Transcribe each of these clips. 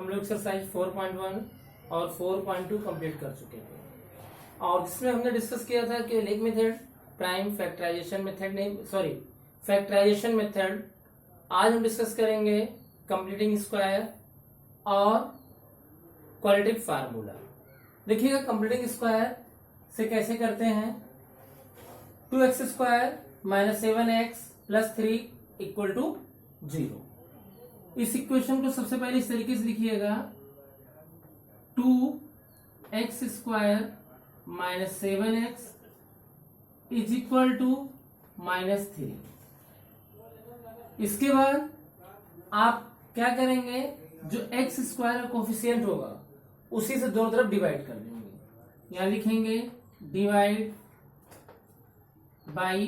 हम लोग एक्सरसाइज 4.1 और 4.2 कंप्लीट कर चुके थे और जिसमें हमने डिस्कस किया था कि leg method, prime factorisation method, नहीं सॉरी फैक्टराइजेशन मेथड। आज हम डिस्कस करेंगे कंप्लीटिंग स्क्वायर और क्वालिटिव फार्मूला। देखिएगा कंप्लीटिंग स्क्वायर से कैसे करते हैं। 2x square minus 7x plus 3 equal to 0। इस इक्वेशन को सबसे पहले इस तरीके से लिखिएगा, 2x square minus 7x is equal to minus 3। इसके बाद आप क्या करेंगे, जो x स्क्वायर का कोफिशिएंट होगा उसी से दोनों तरफ डिवाइड कर देंगे। यहां लिखेंगे divide by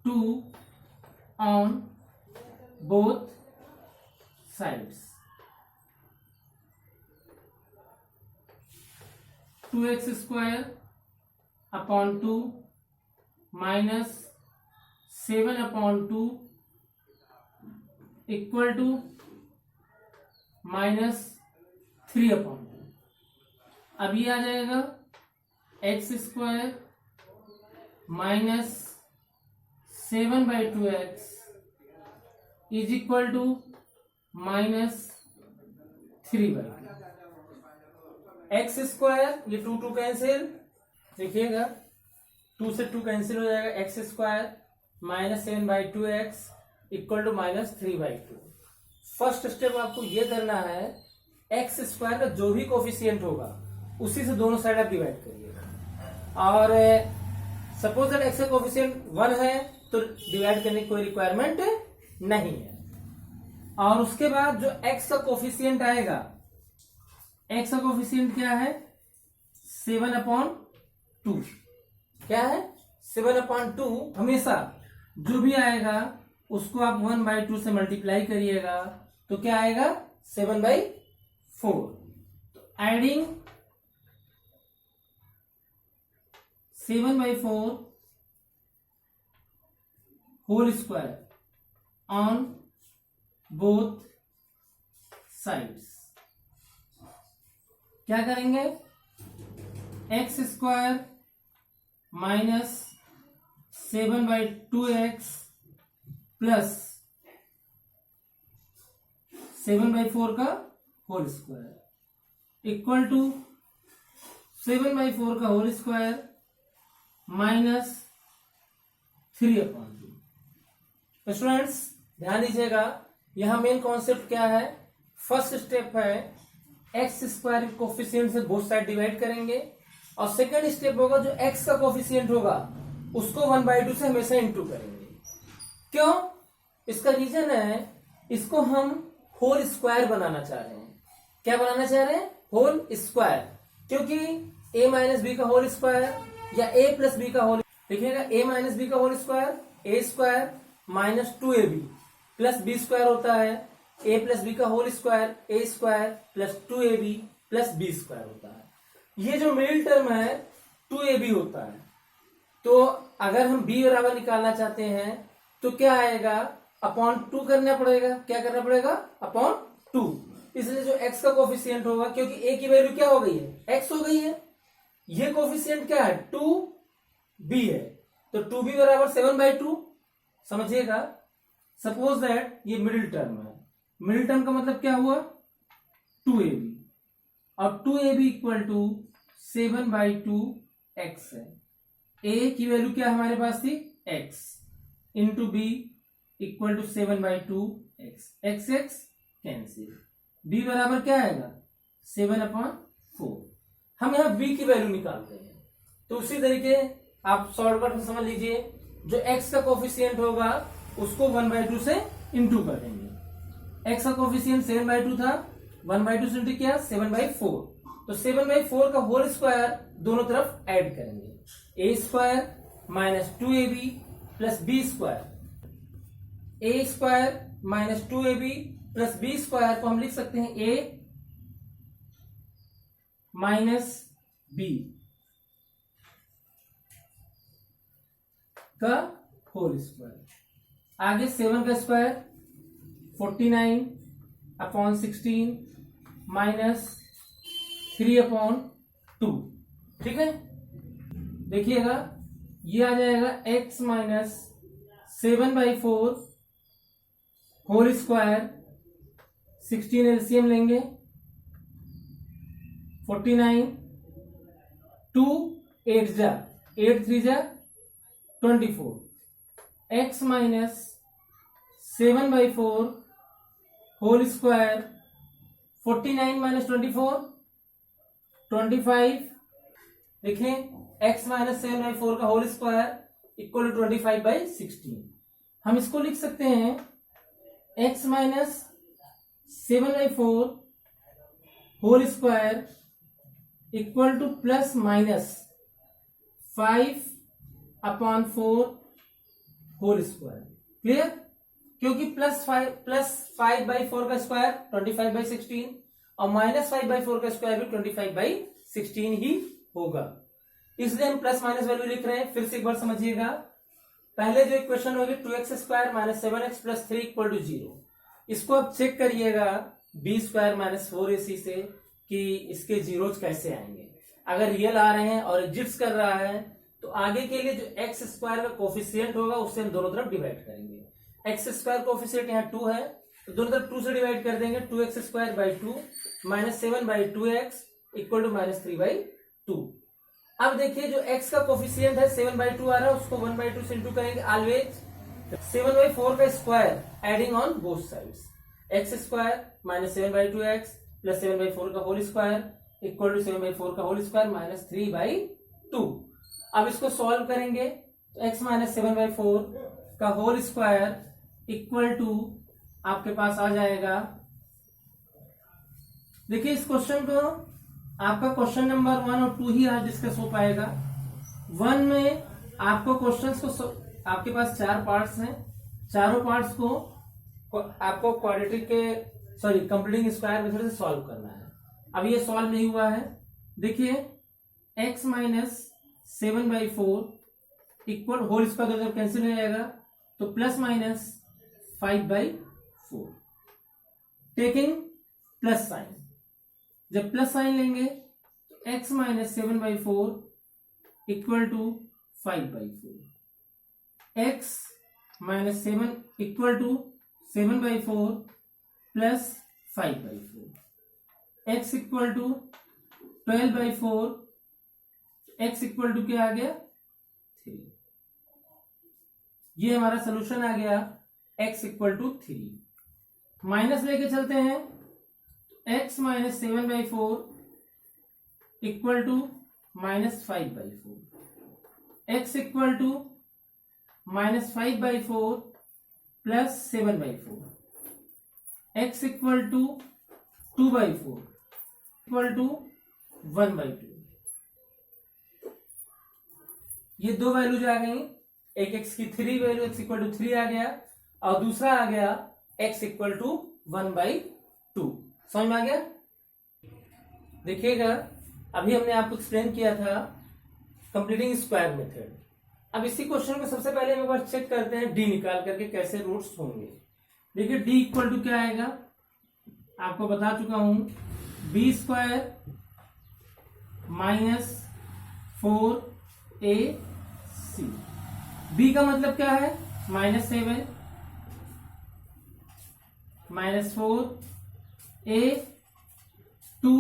2 on both sides. 2x square upon 2 minus 7 upon 2 equal to minus 3 upon 2। अब ये आ जाएगा x square minus 7/2x is equal to minus 3/2। X square, ये 2 कैंसिल, देखिएगा 2 से 2 कैंसिल हो जाएगा। X square minus 7/2x equal to minus 3/2। First step आपको ये करना है, एक्स स्क्वायर का जो भी कोफिशिएंट होगा उसी से दोनों साइड आप डिवाइड करिएगा। और सपोज दैट एक्स का कोफिशिएंट 1 है तो डिवाइड करने की कोई रिक्वायरमेंट नहीं है। और उसके बाद जो एक्स का कोफिशिएंट आएगा, एक्स का कोफिशिएंट क्या है, 7/2। क्या है, 7/2। हमेशा जो भी आएगा उसको आप 1/2 से मल्टीप्लाई करिएगा तो क्या आएगा, 7/4। तो adding 7/4 whole square on both sides. क्या करेंगे, x square minus 7/2x plus 7/4 का होल स्क्वायर इक्वल टू 7/4 का होल स्क्वायर माइनस 3/2। तो स्टूडेंट्स ध्यान दीजिएगा, यहां मेन कॉन्सेप्ट क्या है। फर्स्ट स्टेप है एक्स स्क्वायर के कोफिशिएंट से बोथ साइड डिवाइड करेंगे और सेकंड स्टेप होगा जो एक्स का कोफिशिएंट होगा उसको 1/2 से हमेशा इंटू करेंगे। क्यों, इसका रीजन है, इसको हम होल स्क्वायर बनाना चाह रहे हैं। क्या बनाना चाह रहे हैं, होल स्क्वायर। क्योंकि a माइनस बी का होल स्क्वायर या a प्लस बी का होल, देखिएगा a माइनस बी का whole square a square minus 2ab plus b square होता है। a प्लस बी का whole square a square plus 2ab plus b square होता है। ये जो मिडिल टर्म है 2ab होता है। तो अगर हम b बराबर निकालना चाहते हैं तो क्या आएगा, अपॉन 2 करना पड़ेगा। क्या करना पड़ेगा, अपॉन 2। इसलिए जो x का कोफिशिएंट होगा, क्योंकि a की वैल्यू क्या हो गई है, x हो गई है, ये कोफिशिएंट क्या है, 2b है, तो 2b बराबर 7/2। समझिएगा, सपोज दैट ये मिडिल टर्म है। मिडिल टर्म का मतलब क्या हुआ, 2ab, और 2ab इक्वल टू 7/2x है। a की वैल्यू क्या हमारे पास थी, x, into b equal to 7/2x। x cancel, b बराबर क्या आएगा, 7/4। हम यहां b की वैल्यू निकालते हैं। तो उसी तरीके आप शॉर्टकट में समझ लीजिए, जो x का कोफिशिएंट होगा उसको 1/2 से इंटू कर देंगे। x का कोफिशिएंट 7/2 था, 1/2 से इंटू किया 7/4। तो 7/4 का होल स्क्वायर दोनों तरफ ऐड करेंगे। a square minus 2ab plus b square, a square minus 2ab plus b square को हम लिख सकते हैं a माइनस b का होल स्क्वायर। आगे 7 का स्क्वायर 49 अपॉन 16 माइनस 3/2। ठीक है, देखिएगा ये आ जाएगा x minus 7/4 whole square, 16 LCM लेंगे 49, 2 8 जा 8 3 जा 24, x minus 7/4 whole square, 49 minus 24 25। देखें x माइनस 7/4 का होल स्क्वायर इक्वल टू 25/16। हम इसको लिख सकते हैं x minus 7/4 whole square equal to plus minus 5/4 whole square. Clear, क्योंकि प्लस 5/4 का स्क्वायर 25/16 और माइनस 5/4 का स्क्वायर भी 25/16 ही होगा, इसलिए हम प्लस माइनस वैल्यू लिख रहे हैं। फिर से एक बार समझिएगा, पहले जो इक्वेशन होगी 2x² minus 7x plus 3 equal to 0, इसको आप चेक करिएगा b² माइनस 4ac से कि इसके जीरोज कैसे आएंगे। अगर रियल आ रहे हैं और एग्जिट्स कर रहा है तो आगे के लिए जो x² का कोफिशिएंट होगा उससे हम दोनों तरफ डिवाइड करेंगे। x² कोफिशिएंट यहाँ 2 है तो दोनों तरफ 2 से डिवाइड कर देंगे, 2x² 2 minus 7/2x equal to minus 3/2। अब देखिए जो x का कोफिशिएंट है 7/2 आ रहा है, उसको 1/2 से इंटू करेंगे। ऑलवेज 7/4 का square adding on both sides, x² minus 7/2x plus 7/4 का होल स्क्वायर इक्वल टू 7/4 का होल स्क्वायर माइनस 3/2। अब इसको सॉल्व करेंगे तो x माइनस 7/4 का होल स्क्वायर इक्वल टू आपके पास आ जाएगा। देखिए इस क्वेश्चन को आपका क्वेश्चन नंबर 1 और 2 ही आज डिस्कस हो पाएगा। 1 में आपको क्वेश्चंस को आपके पास 4 पार्ट्स हैं, चारों पार्ट्स को आपको क्वाड्रेटिक के कंप्लीटिंग स्क्वायर मेथड से सॉल्व करना है। अब ये सॉल्व नहीं हुआ है, देखिए x minus 7/4 equal whole square जब कैंसिल हो जाएगा तो plus minus 5/4 taking plus sign. जब प्लस साइन लेंगे तो x minus 7/4 equal to 5/4, x minus 7 equal to 7/4 plus 5/4, x equal to 12/4, x equal to क्या आ गया 3। ये हमारा सोल्यूशन आ गया x इक्वल टू 3। माइनस लेके चलते हैं, x minus 7/4 equal to minus 5/4, x equal to minus 5/4 plus 7/4, x equal to 2/4 equal to 1/2। ये दो वैल्यूज आ गई, एक x की 3 वैल्यू x इक्वल टू 3 आ गया और दूसरा आ गया x इक्वल टू 1/2। समझ में आ गया? देखिएगा अभी हमने आपको एक्सप्लेन किया था कंप्लीटिंग स्क्वायर मेथड। अब इसी क्वेश्चन को सबसे पहले हम एक बार चेक करते हैं डी निकाल करके कैसे रूट्स होंगे। देखिए डी इक्वल टू क्या आएगा, आपको बता चुका हूं, b² माइनस 4ac। b का मतलब क्या है, -7 -4 a 2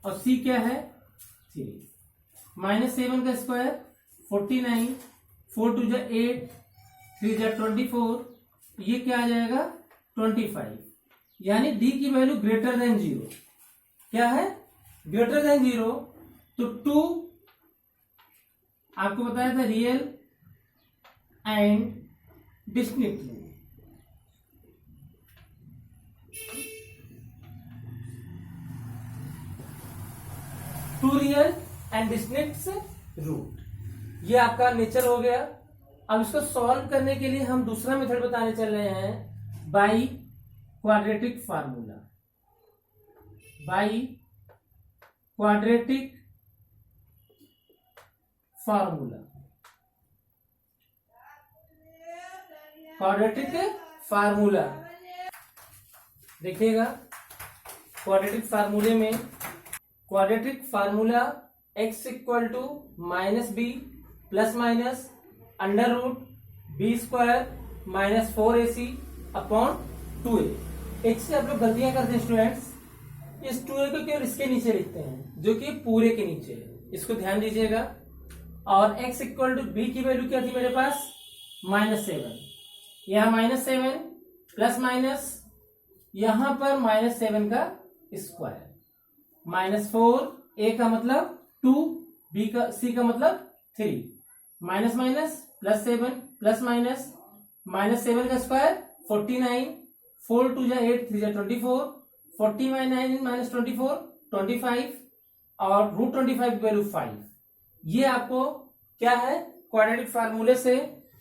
और c क्या है 3। -7 का स्क्वायर 49, 4 2 जा 8, 3 जा 24, ये क्या आ जाएगा 25। यानी d की वैल्यू ग्रेटर देन 0। क्या है ग्रेटर देन 0, तो 2 आपको बताया था real and distinct. 2 real and distinct root, ये आपका नेचर हो गया। अब इसको सॉल्व करने के लिए हम दूसरा मेथड बताने चल रहे हैं, by quadratic formula. By quadratic formula, quadratic formula. देखिएगा क्वाड्रेटिक फार्मूले में, quadratic formula x equal to minus b plus minus under root b square minus 4ac upon 2a। एक से आप लोग गलतियां करते हैं स्टूडेंट्स, इस 2a को केवल इसके नीचे लिखते हैं जो कि पूरे के नीचे है, इसको ध्यान दीजिएगा। और x इक्वल टू बी की वैल्यू क्या थी मेरे पास, -7, यहां -7 प्लस माइनस यहां पर -7 का स्क्वायर -4, a का मतलब 2, b का c का मतलब 3, minus minus plus 7 plus minus -7 का स्क्वायर 49, 4 2 जा 8 3 जा 24, 49 माइनस 24 25 और √25 की वैल्यू 5। ये आपको क्या है क्वाड्रेटिक फार्मूले से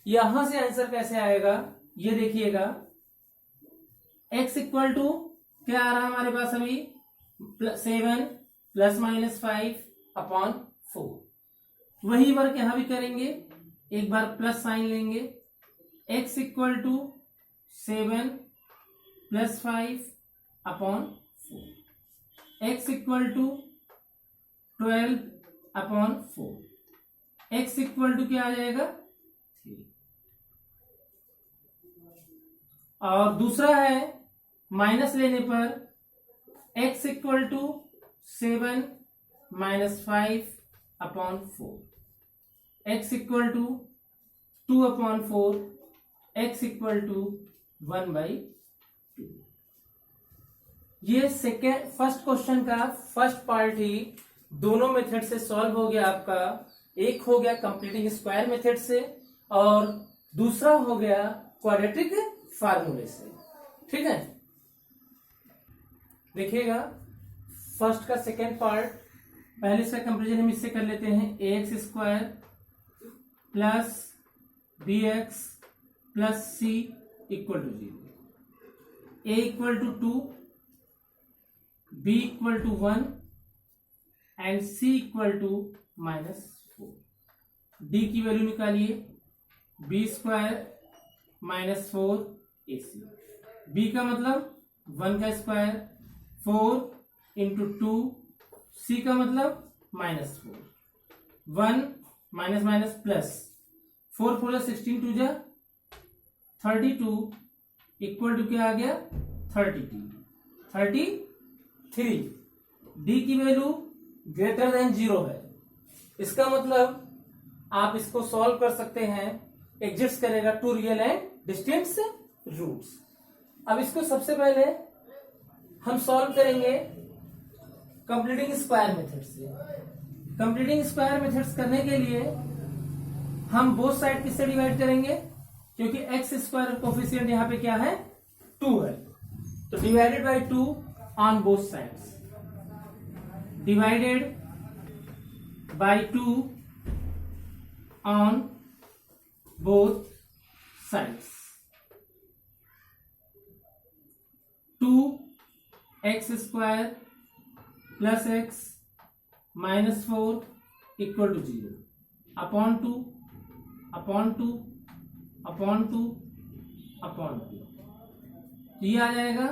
यहां से आंसर कैसे आएगा ये देखिएगा। x इक्वल टू क्या आ रहा है हमारे पास अभी 7 प्लस माइनस 5 अपॉन 4। वही वर्क यहां भी करेंगे, एक बार प्लस साइन लेंगे, x equal to 7 plus 5 upon 4, x equal to 12 upon 4, x equal to क्या आ जाएगा 3। और दूसरा है माइनस लेने पर x equal to 7 minus 5 upon 4, x equal to 2 upon 4, x equal to 1/2। ये सेकेंड फर्स्ट क्वेश्चन का फर्स्ट पार्ट ही दोनों मेथड से सॉल्व हो गया आपका। एक हो गया कंप्लीटिंग स्क्वायर मेथड से और दूसरा हो गया क्वाड्रेटिक फार्मूले से। ठीक है, देखिएगा फर्स्ट का सेकेंड पार्ट, पहले इसका कंपेरिजन हम इससे कर लेते हैं। ax² plus bx plus c equal to 0, a equal to 2, b equal to 1 and c equal to -4। d की वैल्यू निकालिए, b² माइनस 4ac, b का मतलब 1 का स्क्वायर 4 इंटू 2, c का मतलब -4, 1 माइनस माइनस प्लस 4 4 16 2 जा 32 इक्वल टू क्या आ गया 33। d की वैल्यू ग्रेटर देन 0 है, इसका मतलब आप इसको सॉल्व कर सकते हैं, एग्जिस्ट करेगा two real and distance roots. अब इसको सबसे पहले हम सॉल्व करेंगे कंप्लीटिंग स्क्वायर मेथड से। कंप्लीटिंग स्क्वायर मेथड्स करने के लिए हम बोथ साइड किससे डिवाइड करेंगे, क्योंकि x² कोफिशिएंट यहां पे क्या है 2 है, तो divided by 2 on both sides, divided by 2 on both sides, 2x² plus x minus 4 equal to 0 upon 2 upon 2 upon 2 upon 2, ये आ जाएगा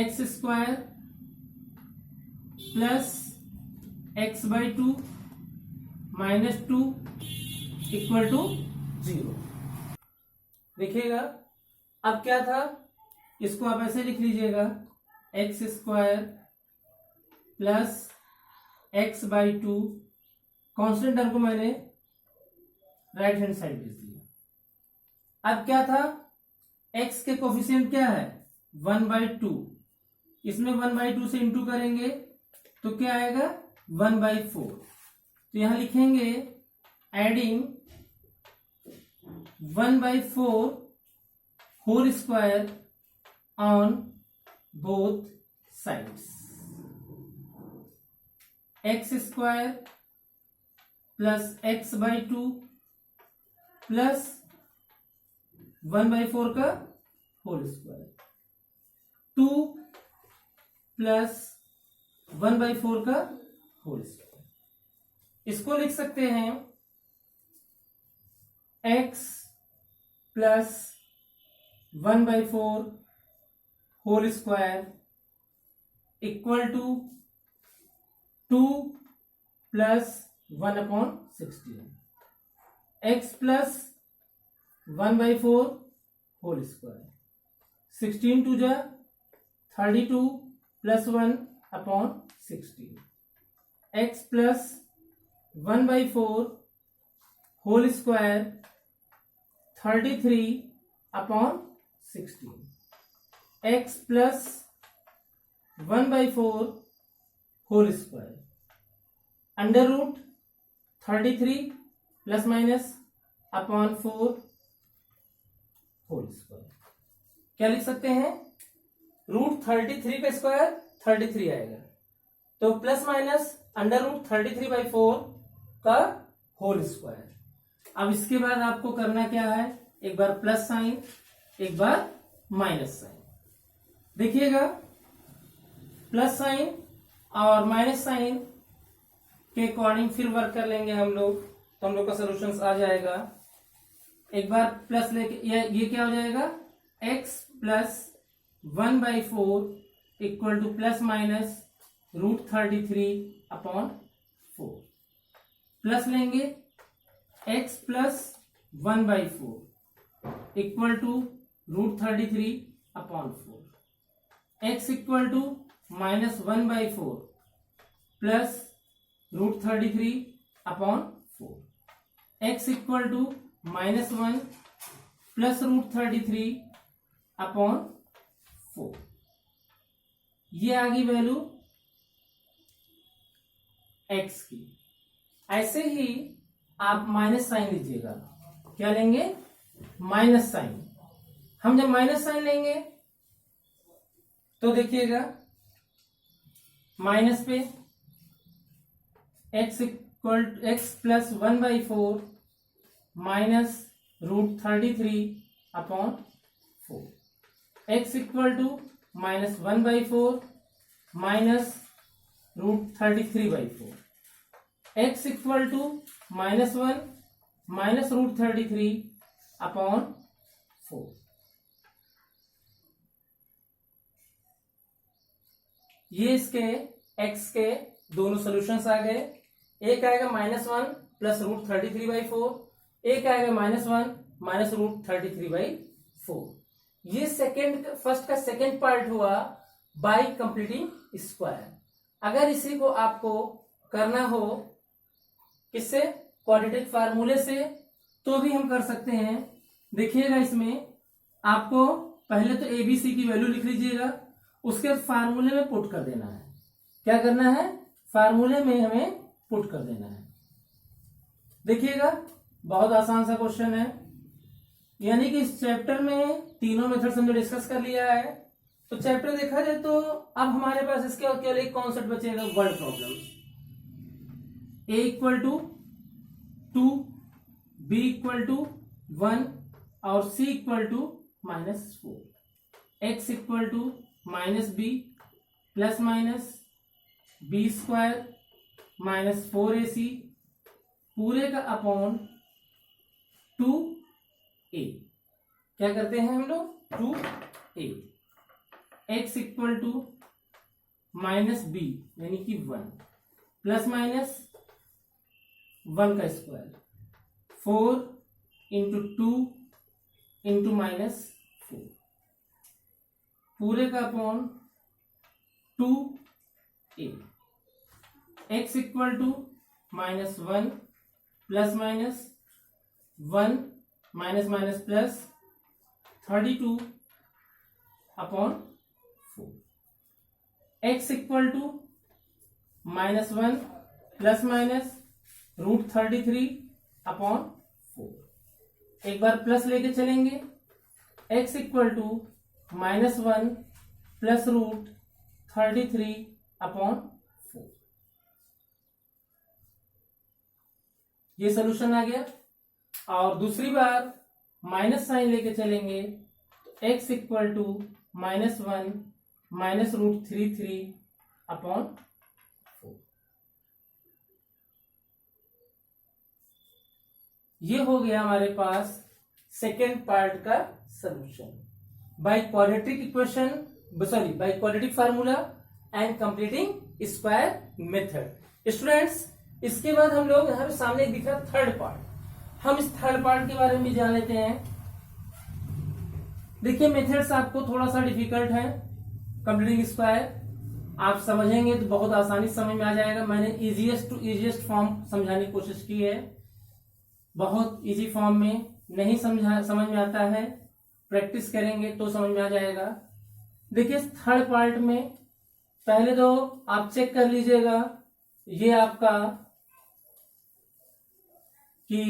x² plus x/2 minus 2 equal to 0। देखिएगा अब क्या था, इसको आप ऐसे लिख लीजिएगा x² plus x/2, constant term को मैंने राइट हैंड साइड भेज दिया। अब क्या था, x के कोफिशिएंट क्या है 1/2, इसमें 1/2 से इंटू करेंगे तो क्या आएगा 1/4, तो यहां लिखेंगे adding 1/4 whole square on both sides, x² plus x/2 plus 1/4 का होल स्क्वायर, 2 प्लस 1/4 का होल स्क्वायर। इसको लिख सकते हैं x plus 1/4 whole square equal to 2 plus 1/16, x plus 1/4 whole square, 16 टू जा 32 plus 1/16, x plus 1/4 whole square 33/16, x plus 1/4 whole square under root 33 plus minus upon 4 whole square. क्या लिख सकते हैं? रूट 33 का स्क्वायर 33 आएगा, तो प्लस माइनस अंडर रूट 33/4 का होल स्क्वायर। अब इसके बाद आपको करना क्या है, एक बार प्लस साइन एक बार माइनस साइन। देखिएगा प्लस साइन और माइनस साइन के अकॉर्डिंग फिर वर्क कर लेंगे हम लोग, तो हम लोग का सोल्यूशन आ जाएगा। एक बार प्लस लेके ये क्या हो जाएगा, x plus 1/4 equal to plus minus root 33/4, plus लेंगे x plus 1/4 equal to root 33/4, x equal to minus 1/4 plus root 33/4, x equal to minus 1 plus root 33/4। ये आ गई वैल्यू x की। ऐसे ही आप माइनस साइन लीजिएगा। क्या लेंगे? Minus sign. हम जब माइनस साइन लेंगे तो देखिएगा माइनस पे x plus 1/4 minus root 33/4, x equal to minus 1/4 minus root 33/4, x equal to minus 1 minus root 33/4। ये इसके x के दोनों सॉल्यूशंस आ गए। एक आएगा -1 प्लस रूट 33/4, एक आएगा -1 माइनस रूट 33/4। ये फर्स्ट का सेकेंड पार्ट हुआ बाय कंप्लीटिंग स्क्वायर। अगर इसी को आपको करना हो किससे, क्वाड्रेटिक फार्मूले से, तो भी हम कर सकते हैं। देखिएगा इसमें आपको पहले तो ABC की वैल्यू लिख लीजिएगा, उसके फार्मूले में पुट कर देना है। क्या करना है? फार्मूले में हमें पुट कर देना है। देखिएगा बहुत आसान सा क्वेश्चन है, यानी कि इस चैप्टर में तीनों मेथड्स हमने डिस्कस कर लिया है। तो चैप्टर देखा जाए तो अब हमारे पास इसके केवल एक कॉन्सेप्ट बचेगा, word problem. a equal to 2, b equal to 1 और c equal to -4, x equal to -b plus minus b square minus 4ac पूरे का अपॉन 2a। क्या करते हैं हम लोग? 2a। x equal to -b यानी कि 1 प्लस माइनस 1 का स्क्वायर 4 इंटू 2 इंटू -4 पूरे का upon 2a। x equal to -1 plus minus 1 minus minus plus 32/4, x equal to -1 plus minus root 33/4। एक बार प्लस लेके चलेंगे, x equal to -1 plus root 33/4। ये सोल्यूशन आ गया। और दूसरी बार माइनस साइन लेके चलेंगे तो x equal to -1 minus root 33/4। ये हो गया हमारे पास सेकेंड पार्ट का solution. By quadratic equation sorry by quadratic formula and completing square method. Students इसके बाद हम लोग यहाँ पे सामने एक दिख रहा थर्ड पार्ट, हम इस थर्ड पार्ट के बारे में भी जान लेते हैं। देखिए मेथड्स आपको थोड़ा सा डिफिकल्ट है, कंप्लीटिंग स्क्वायर आप समझेंगे तो बहुत आसानी से समझ में आ जाएगा। मैंने इजीएस्ट टू इजीएस्ट फॉर्म समझाने की कोशिश की है, बहुत इजी फॉर्म में नहीं समझ में आता है, प्रैक्टिस करेंगे तो समझ में आ जाएगा। देखिए थर्ड पार्ट में पहले तो आप चेक कर लीजिएगा ये आपका कि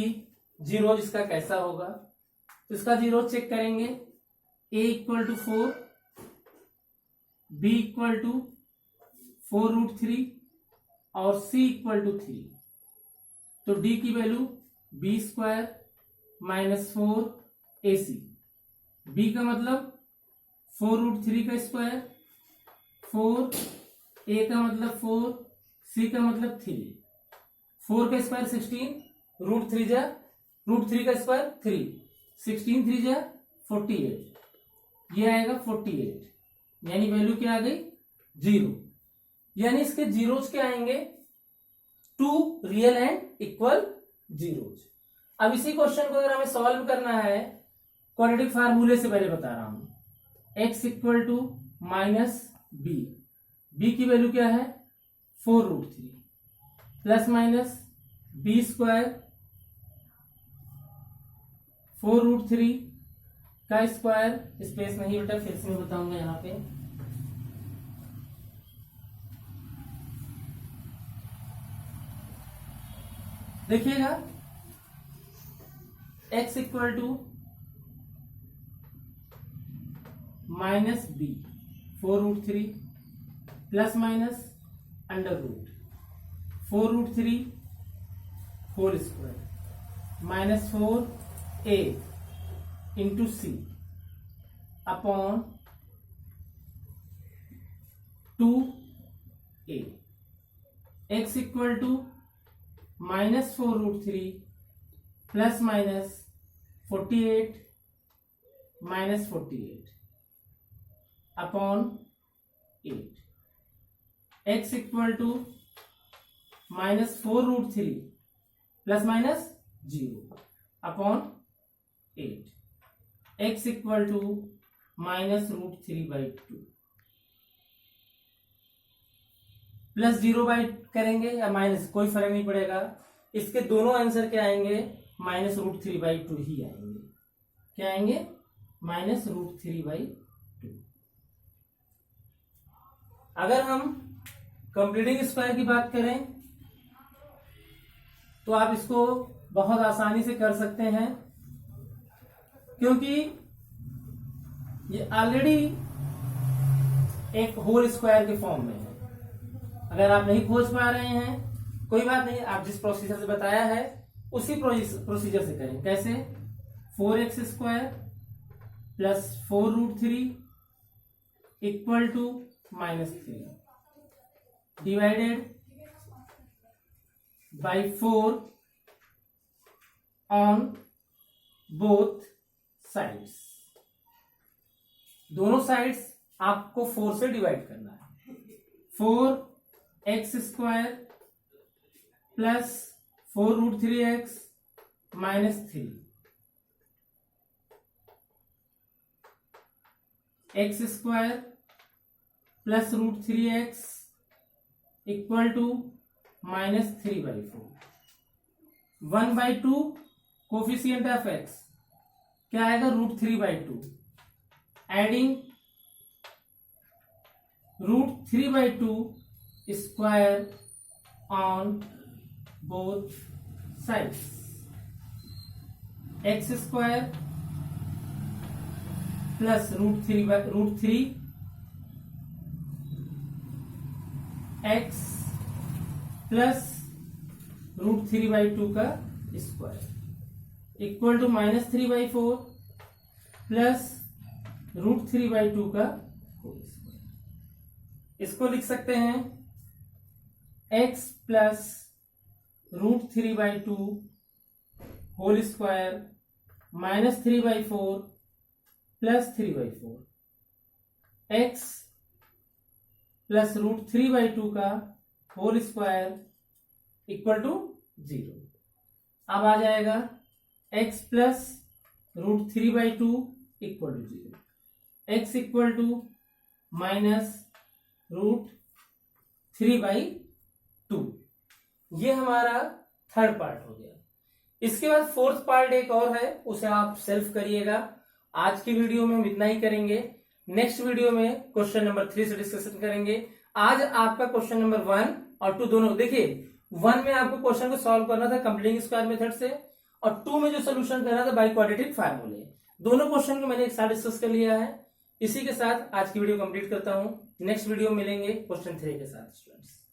जीरो इसका कैसा होगा, तो इसका जीरो चेक करेंगे। a equal to 4, b equal to 4√3 और c इक्वल टू 3, तो d की value b square minus 4ac, b का मतलब 4√3 का स्क्वायर, 4, a का मतलब 4, c का मतलब 3, 4 का स्क्वायर 16, √3 का स्क्वायर 3, 16 3 जा 48, ये आएगा 48, यानी वैल्यू क्या आ गई 0। यानी इसके जीरोज क्या आएंगे 2 रियल एंड इक्वल जीरोज। अब इसी क्वेश्चन को अगर हमें सॉल्व करना है क्वाड्रेटिक फार्मूले से पहले बता रहा हूं, x equal to minus b की वैल्यू क्या है 4√3 प्लस माइनस बी स्क्वायर 4√3 का स्क्वायर, स्पेस नहीं बेटा फिर से मैं बताऊंगा यहां पे, देखिएगा x equal to minus b 4√3 plus minus under root 4√3 whole square minus 4a into c upon 2a, x equal to minus 4√3 plus minus 48 minus 48 upon 8, x equal to minus 4√3 plus minus 0 upon 8, x equal to minus √3/2 plus 0 करेंगे या minus कोई फर्क नहीं पड़ेगा, इसके दोनों answer क्या आएंगे माइनस √3/2 ही आएंगे। क्या आएंगे माइनस √3/2। अगर हम कंप्लीटिंग स्क्वायर की बात करें तो आप इसको बहुत आसानी से कर सकते हैं, क्योंकि ये ऑलरेडी एक होल स्क्वायर के फॉर्म में है। अगर आप नहीं खोज पा रहे हैं कोई बात नहीं, आप जिस प्रोसीजर से बताया है उसी प्रोसीजर से करें। कैसे 4x square plus 4√3 equal to minus 3 divided by 4 on both sides. दोनों साइड्स आपको 4 से डिवाइड करना है। 4x square plus 4√3x minus 3, x square plus √3x equal to minus 3/4, 1/2 coefficient of x क्या आएगा √3/2, adding √3/2 square on both sides, x square plus √3 x plus √3/2 का square equal to minus 3/4 plus √3/2 का whole square. इसको लिख सकते हैं x plus √3/2 whole square minus 3/4 plus 3/4 x plus √3/2 का whole square equal to 0। अब आ जाएगा x plus √3/2 equal to 0, x equal to minus √3/2। ये हमारा थर्ड पार्ट हो गया। इसके बाद फोर्थ पार्ट एक और है, उसे आप सेल्फ करिएगा। आज की वीडियो में हम इतना ही करेंगे। नेक्स्ट वीडियो में क्वेश्चन नंबर 3 से डिस्कशन करेंगे। आज आपका क्वेश्चन नंबर 1 और 2 दोनों, देखिए 1 में आपको क्वेश्चन को सॉल्व करना था कंप्लीटिंग स्क्वायर मेथड से, और 2 में जो सोल्यूशन करना था बाय क्वाड्रेटिक फार्मूले। दोनों क्वेश्चन को मैंने एक साथ डिस्कस कर लिया है। इसी के साथ आज की वीडियो कंप्लीट करता हूं। नेक्स्ट वीडियो में मिलेंगे क्वेश्चन 3 के साथ स्टूडेंट्स।